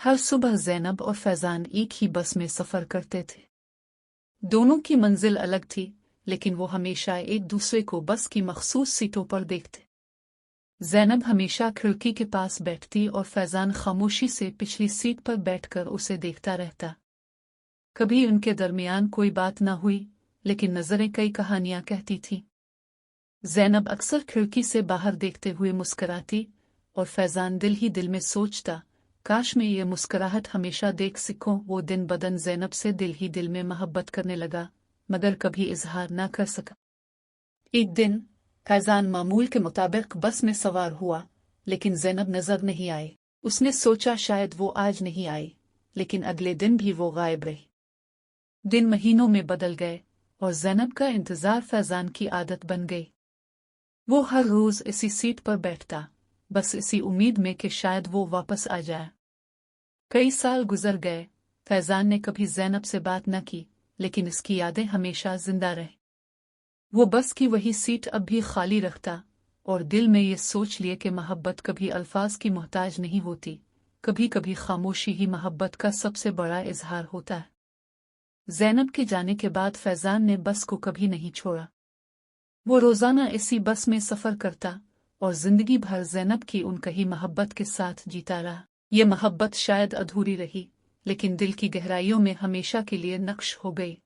हर सुबह ज़ैनब और फैज़ान एक ही बस में सफ़र करते थे। दोनों की मंजिल अलग थी, लेकिन वो हमेशा एक दूसरे को बस की मखसूस सीटों पर देखते। ज़ैनब हमेशा खिड़की के पास बैठती और फैज़ान खामोशी से पिछली सीट पर बैठकर उसे देखता रहता। कभी उनके दरमियान कोई बात न हुई, लेकिन नज़रें कई कहानियां कहती थीं। ज़ैनब अक्सर खिड़की से बाहर देखते हुए मुस्कुराती और फैज़ान दिल ही दिल में सोचता, काश मैं ये मुस्कुराहट हमेशा देख सकूं। वो दिन बदन ज़ैनब से दिल ही दिल में मोहब्बत करने लगा, मगर कभी इजहार न कर सका। एक दिन फैज़ान मामूल के मुताबिक बस में सवार हुआ, लेकिन ज़ैनब नजर नहीं आई। उसने सोचा शायद वो आज नहीं आई, लेकिन अगले दिन भी वो गायब रही। दिन महीनों में बदल गए और ज़ैनब का इंतजार फैज़ान की आदत बन गई। वो हर रोज इसी सीट पर बैठता, बस इसी उम्मीद में कि शायद वो वापस आ जाए। कई साल गुजर गए, फैज़ान ने कभी ज़ैनब से बात न की, लेकिन इसकी यादें हमेशा जिंदा रही। वो बस की वही सीट अब भी खाली रखता और दिल में ये सोच लिए कि मोहब्बत कभी अल्फाज की मोहताज नहीं होती, कभी कभी खामोशी ही मोहब्बत का सबसे बड़ा इजहार होता है। ज़ैनब के जाने के बाद फैज़ान ने बस को कभी नहीं छोड़ा। वो रोजाना इसी बस में सफर करता और जिंदगी भर ज़ैनब की उन कही मोहब्बत के साथ जीता रहा। ये मोहब्बत शायद अधूरी रही, लेकिन दिल की गहराइयों में हमेशा के लिए नक्श हो गई।